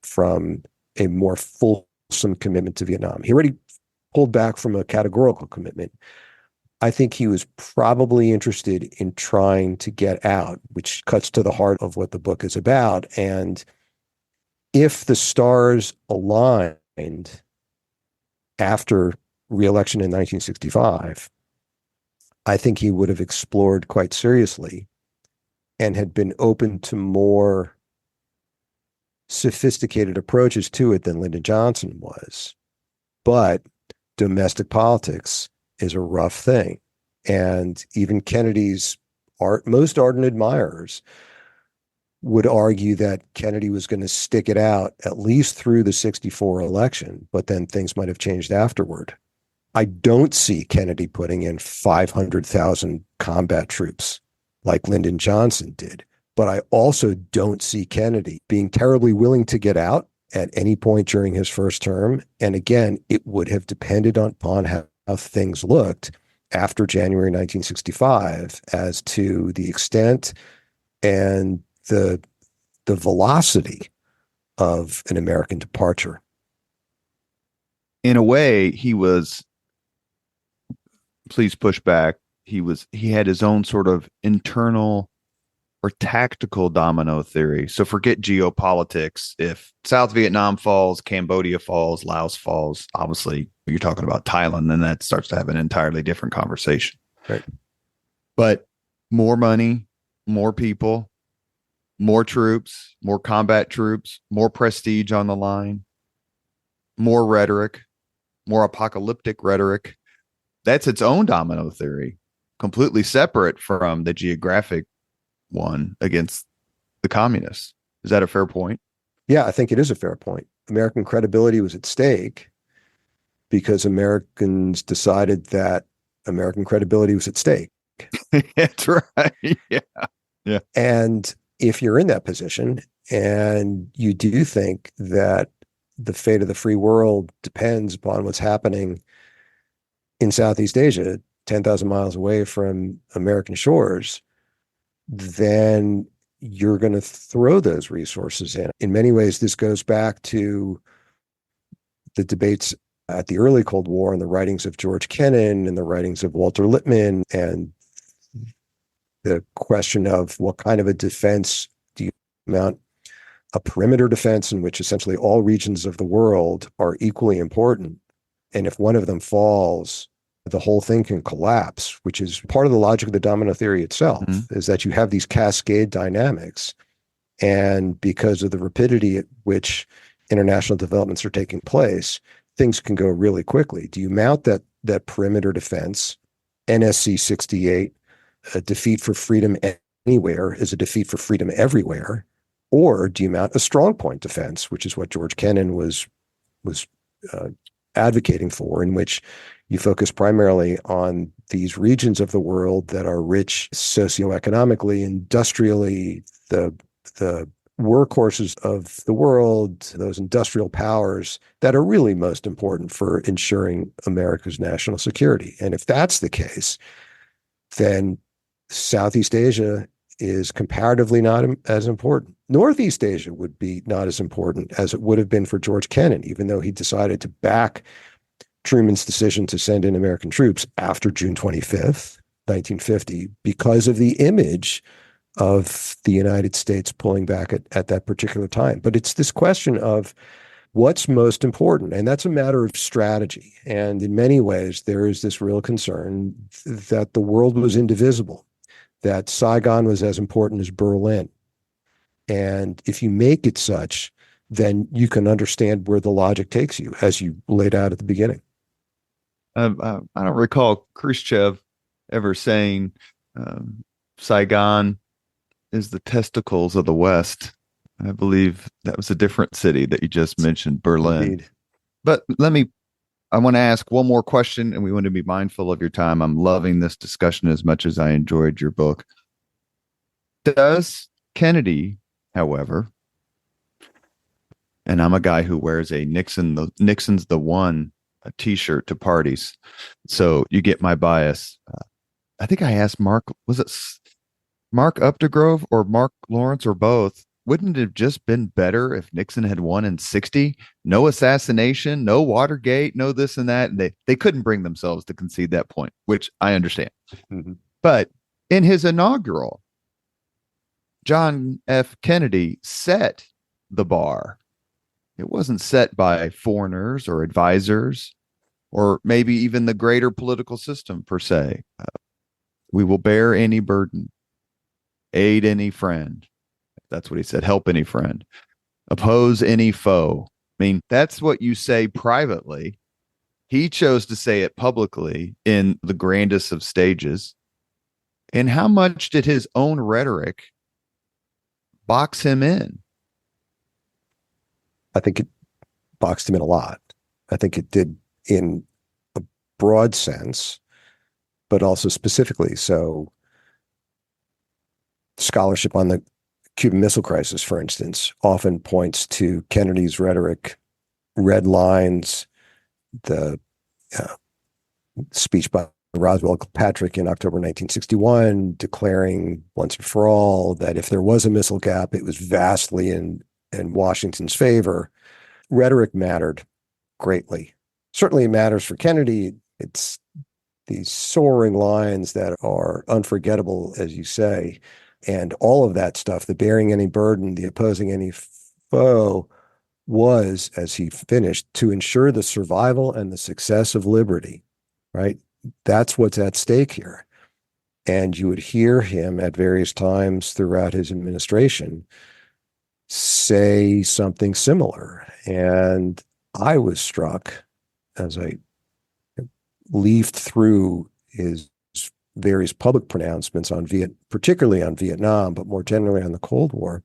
from a more fulsome commitment to Vietnam. He already pulled back from a categorical commitment. I think he was probably interested in trying to get out, which cuts to the heart of what the book is about. And if the stars aligned after re-election in 1965, I think he would have explored quite seriously and had been open to more sophisticated approaches to it than Lyndon Johnson was. But domestic politics is a rough thing. And even Kennedy's most ardent admirers would argue that Kennedy was going to stick it out at least through the 64 election, but then things might have changed afterward. I don't see Kennedy putting in 500,000 combat troops like Lyndon Johnson did, but I also don't see Kennedy being terribly willing to get out at any point during his first term. And again, it would have depended upon how things looked after January 1965 as to the extent and the velocity of an American departure. In a way, he was, please push back, he had his own sort of internal or tactical domino theory. So forget geopolitics. If South Vietnam falls, Cambodia falls, Laos falls, obviously you're talking about Thailand, then that starts to have an entirely different conversation. Right. But more money, more people, more troops, more combat troops, more prestige on the line, more rhetoric, more apocalyptic rhetoric. That's its own domino theory, completely separate from the geographic one against the communists. Is that a fair point? Yeah, I think it is a fair point. American credibility was at stake because Americans decided that American credibility was at stake. That's right. Yeah. Yeah. And if you're in that position and you do think that the fate of the free world depends upon what's happening in Southeast Asia, 10,000 miles away from American shores, then you're going to throw those resources in. In many ways, this goes back to the debates at the early Cold War and the writings of George Kennan and the writings of Walter Lippmann, and the question of what kind of a defense do you mount? A perimeter defense in which essentially all regions of the world are equally important. And if one of them falls, the whole thing can collapse, which is part of the logic of the domino theory itself, is that you have these cascade dynamics. And because of the rapidity at which international developments are taking place, things can go really quickly. Do you mount that perimeter defense? NSC 68, a defeat for freedom anywhere is a defeat for freedom everywhere. Or do you mount a strong point defense, which is what George Kennan was advocating for, in which you focus primarily on these regions of the world that are rich socioeconomically, industrially, the workhorses of the world, those industrial powers that are really most important for ensuring America's national security. And if that's the case, then Southeast Asia is comparatively not as important. Northeast Asia would be not as important as it would have been for George Kennan, even though he decided to back Truman's decision to send in American troops after June 25th, 1950, because of the image of the United States pulling back at that particular time. But it's this question of what's most important, and that's a matter of strategy. And in many ways, there is this real concern that the world was indivisible, that Saigon was as important as Berlin. And if you make it such, then you can understand where the logic takes you, as you laid out at the beginning. I don't recall Khrushchev ever saying Saigon is the testicles of the West. I believe that was a different city that you just mentioned, Berlin. Indeed. But I want to ask one more question, and we want to be mindful of your time. I'm loving this discussion as much as I enjoyed your book. Does Kennedy, however, and I'm a guy who wears a Nixon's the one a t-shirt to parties, so you get my bias. I think I asked Mark, was it Mark Updegrove or Mark Lawrence or both? Wouldn't it have just been better if Nixon had won in 60? No assassination, no Watergate, no this and that. And they couldn't bring themselves to concede that point, which I understand. Mm-hmm. But in his inaugural, John F. Kennedy set the bar. It wasn't set by foreigners or advisors or maybe even the greater political system per se. We will bear any burden, aid any friend. That's what he said. Help any friend, oppose any foe. I mean, that's what you say privately. He chose to say it publicly in the grandest of stages. And how much did his own rhetoric box him in? I think it boxed him in a lot. I think it did in a broad sense, but also specifically. So scholarship on the Cuban Missile Crisis, for instance, often points to Kennedy's rhetoric, red lines, the speech by Roswell Kilpatrick in October 1961, declaring once and for all that if there was a missile gap, it was vastly in Washington's favor. Rhetoric mattered greatly. Certainly it matters for Kennedy. It's these soaring lines that are unforgettable, as you say. And all of that stuff, the bearing any burden, the opposing any foe, was, as he finished, to ensure the survival and the success of liberty, right? That's what's at stake here. And you would hear him at various times throughout his administration say something similar. And I was struck as I leafed through his various public pronouncements on particularly on Vietnam, but more generally on the Cold War,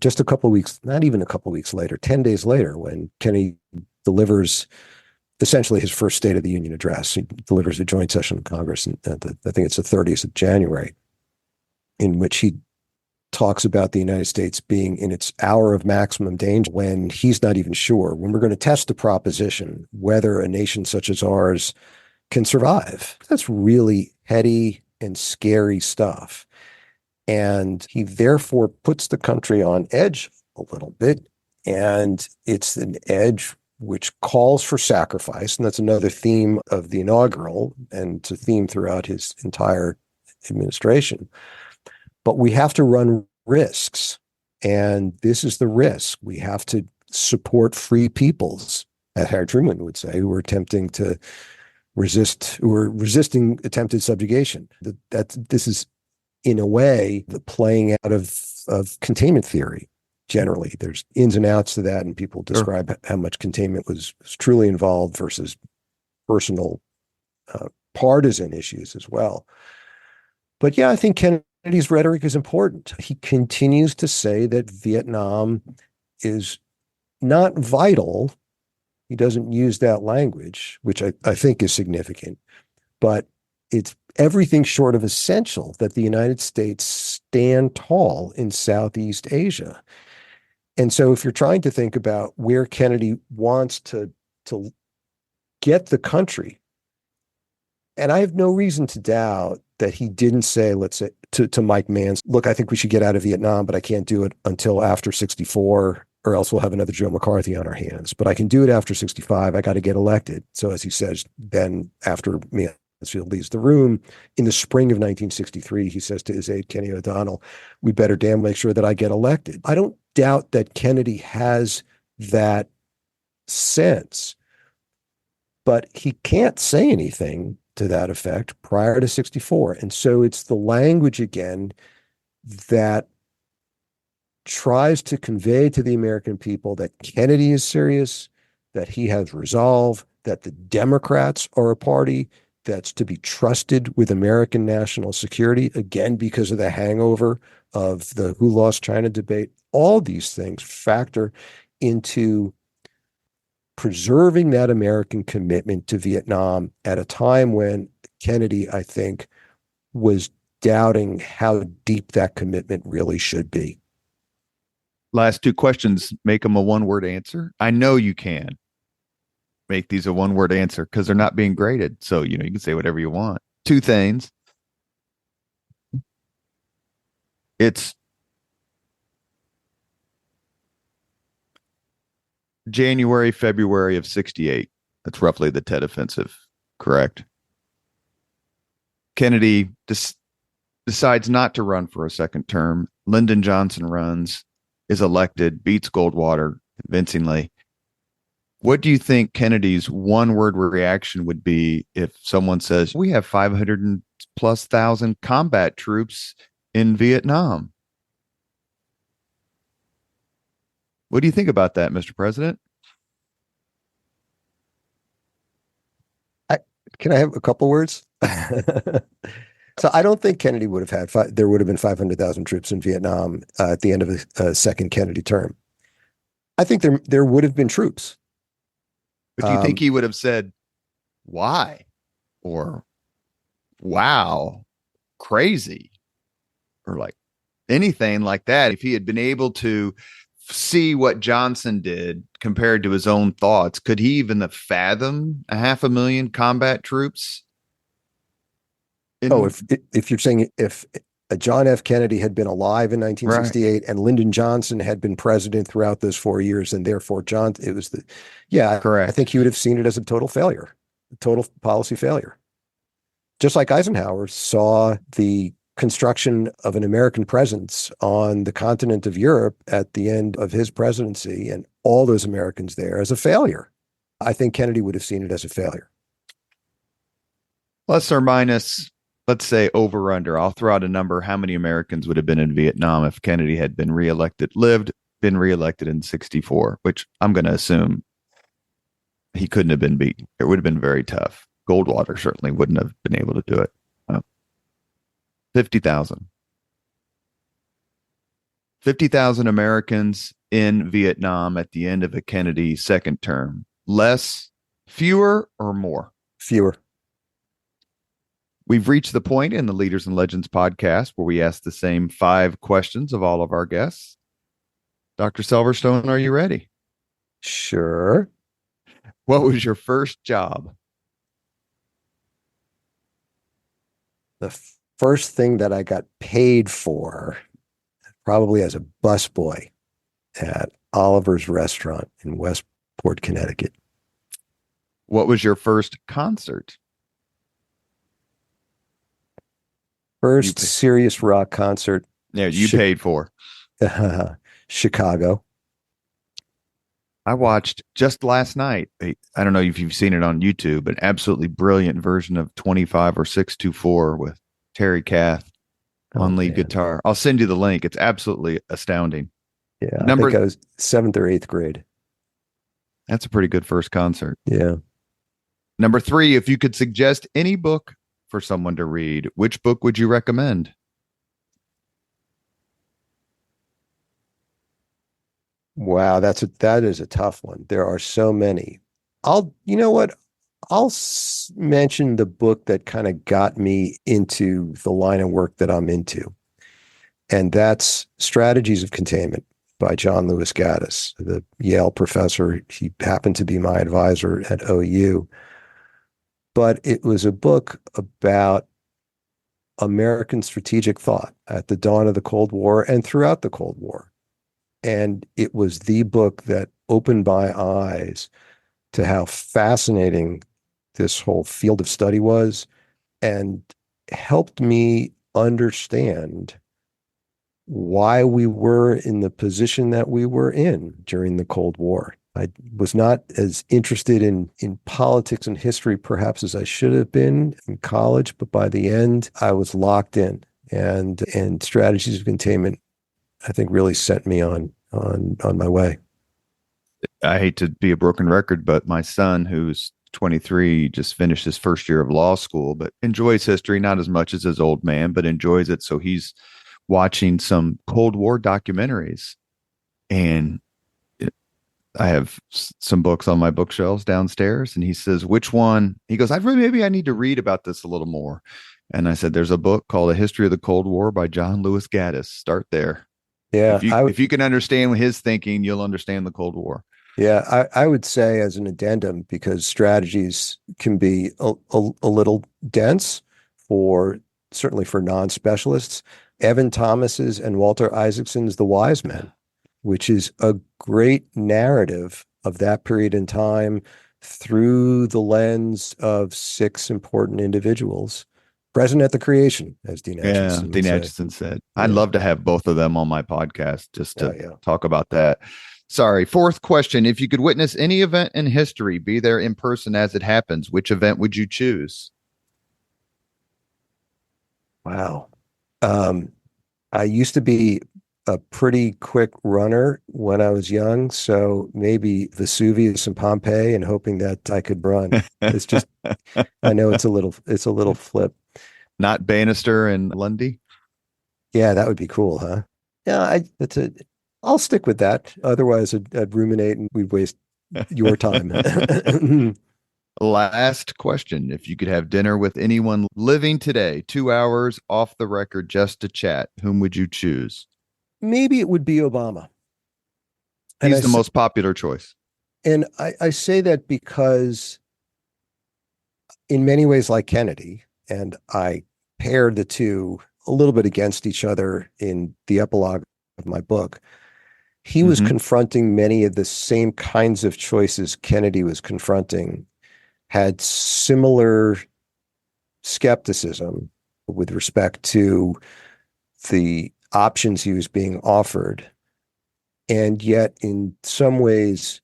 just a couple of weeks, not even a couple of weeks later, 10 days later, when Kennedy delivers essentially his first State of the Union address. He delivers a joint session of Congress, and I think it's the 30th of January, in which he talks about the United States being in its hour of maximum danger when he's not even sure, when we're going to test the proposition whether a nation such as ours can survive. That's really heady and scary stuff. And he therefore puts the country on edge a little bit. And it's an edge which calls for sacrifice. And that's another theme of the inaugural, and it's a theme throughout his entire administration. But we have to run risks. And this is the risk. We have to support free peoples, as Harry Truman would say, who are attempting to resisting attempted subjugation. This is, in a way, the playing out of containment theory. Generally, there's ins and outs to that, and people describe how much containment was truly involved versus personal partisan issues as well. But yeah, I think Kennedy's rhetoric is important. He continues to say that Vietnam is not vital. He doesn't use that language, which I think is significant, but it's everything short of essential that the United States stand tall in Southeast Asia. And so if you're trying to think about where Kennedy wants to get the country, and I have no reason to doubt that he didn't say, let's say, to Mike Mans, look, I think we should get out of Vietnam, but I can't do it until after 64, or else we'll have another Joe McCarthy on our hands. But I can do it after 65. I got to get elected. So as he says, then after Mansfield leaves the room in the spring of 1963, he says to his aide, Kenny O'Donnell, we better damn make sure that I get elected. I don't doubt that Kennedy has that sense, but he can't say anything to that effect prior to 64. And so it's the language again that tries to convey to the American people that Kennedy is serious, that he has resolve, that the Democrats are a party that's to be trusted with American national security, again, because of the hangover of the who lost China debate. All these things factor into preserving that American commitment to Vietnam at a time when Kennedy, I think, was doubting how deep that commitment really should be. Last two questions, make them a one-word answer. I know you can make these a one-word answer because they're not being graded. So, you can say whatever you want. Two things. It's January, February of 68. That's roughly the Tet Offensive, correct? Kennedy decides not to run for a second term. Lyndon Johnson runs, is elected, beats Goldwater convincingly. What do you think Kennedy's one-word reaction would be if someone says, we have 500 plus thousand combat troops in Vietnam? What do you think about that, Mr. President? Can I have a couple words? So I don't think Kennedy would have had, there would have been 500,000 troops in Vietnam at the end of the second Kennedy term. I think there would have been troops. But do you think he would have said, why? Or, wow, crazy? Or like anything like that? If he had been able to see what Johnson did compared to his own thoughts, could he even have fathomed 500,000 combat troops? If you're saying if John F. Kennedy had been alive in 1968 right, and Lyndon Johnson had been president throughout those 4 years, and therefore correct. I think he would have seen it as a total failure, a total policy failure. Just like Eisenhower saw the construction of an American presence on the continent of Europe at the end of his presidency and all those Americans there as a failure. I think Kennedy would have seen it as a failure. Plus or minus, let's say over under. I'll throw out a number. How many Americans would have been in Vietnam if Kennedy had been reelected in 64, which I'm going to assume he couldn't have been beaten. It would have been very tough. Goldwater certainly wouldn't have been able to do it. 50,000. 50,000 Americans in Vietnam at the end of a Kennedy second term. Less, fewer, or more? Fewer. We've reached the point in the Leaders and Legends podcast where we ask the same 5 questions of all of our guests. Dr. Selverstone, are you ready? Sure. What was your first job? The first thing that I got paid for, probably as a busboy at Oliver's Restaurant in Westport, Connecticut. What was your first concert? First serious rock concert. Yeah, you paid for. Chicago. I watched just last night. I don't know if you've seen it on YouTube, an absolutely brilliant version of 25 or 624 with Terry Kath on lead guitar. I'll send you the link. It's absolutely astounding. Yeah, I think I was 7th or 8th grade. That's a pretty good first concert. Yeah. Number 3, if you could suggest any book for someone to read, which book would you recommend? Wow, that is a tough one. There are so many. I'll mention the book that kind of got me into the line of work that I'm into. And that's Strategies of Containment by John Lewis Gaddis, the Yale professor. He happened to be my advisor at OU. But it was a book about American strategic thought at the dawn of the Cold War and throughout the Cold War. And it was the book that opened my eyes to how fascinating this whole field of study was and helped me understand why we were in the position that we were in during the Cold War. I was not as interested in politics and history perhaps as I should have been in college, but by the end, I was locked in. And strategies of containment, I think, really sent me on my way. I hate to be a broken record, but my son, who's 23, just finished his first year of law school, but enjoys history, not as much as his old man, but enjoys it. So he's watching some Cold War documentaries, and I have some books on my bookshelves downstairs, and he says, which one? He goes, maybe I need to read about this a little more. And I said, there's a book called A History of the Cold War by John Lewis Gaddis. Start there. Yeah. If you can understand his thinking, you'll understand the Cold War. Yeah. I would say, as an addendum, because strategies can be a little dense certainly for non-specialists, Evan Thomas's and Walter Isaacson's The Wise Men, which is a great narrative of that period in time through the lens of 6 important individuals present at the creation, as Dean Acheson said. I'd love to have both of them on my podcast just to talk about that. Sorry. 4th question. If you could witness any event in history, be there in person as it happens, which event would you choose? Wow. I used to be a pretty quick runner when I was young, so maybe Vesuvius and Pompeii, and hoping that I could run. It's just, I know it's a little flip. Not Bannister and Lundy? Yeah, that would be cool, huh? Yeah, I'll stick with that. Otherwise, I'd ruminate and we'd waste your time. Last question. If you could have dinner with anyone living today, 2 hours off the record just to chat, whom would you choose? Maybe it would be Obama. He's the most popular choice. And I say that because in many ways, like Kennedy, and I paired the two a little bit against each other in the epilogue of my book, he was confronting many of the same kinds of choices Kennedy was confronting, had similar skepticism with respect to the options he was being offered, and yet in some ways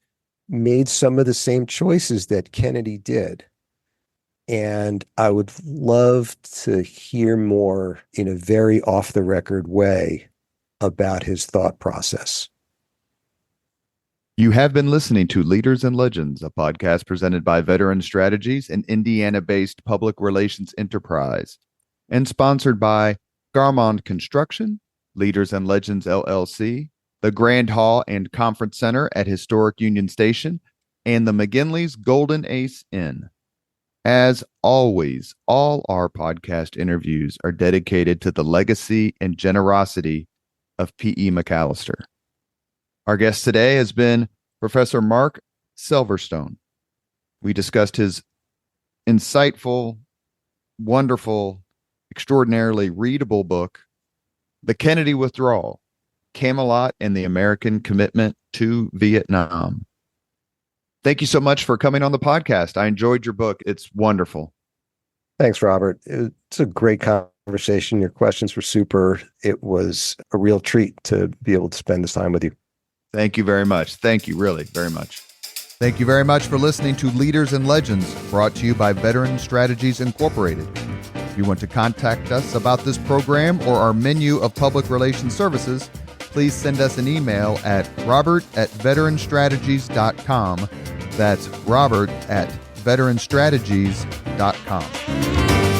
made some of the same choices that Kennedy did. And I would love to hear more in a very off-the-record way about his thought process. You have been listening to Leaders and Legends, a podcast presented by Veteran Strategies, an Indiana-based public relations enterprise, and sponsored by Garmond Construction, Leaders and Legends LLC, the Grand Hall and Conference Center at Historic Union Station, and the McGinley's Golden Ace Inn. As always, all our podcast interviews are dedicated to the legacy and generosity of P.E. McAllister. Our guest today has been Professor Marc Selverstone. We discussed his insightful, wonderful, extraordinarily readable book, The Kennedy Withdrawal, Camelot and the American Commitment to Vietnam. Thank you so much for coming on the podcast. I enjoyed your book. It's wonderful. Thanks, Robert. It's a great conversation. Your questions were super. It was a real treat to be able to spend this time with you. Thank you very much. Thank you really very much. Thank you very much for listening to Leaders and Legends, brought to you by Veteran Strategies Incorporated. If you want to contact us about this program or our menu of public relations services, please send us an email at robert@veteranstrategies.com. That's robert@veteranstrategies.com.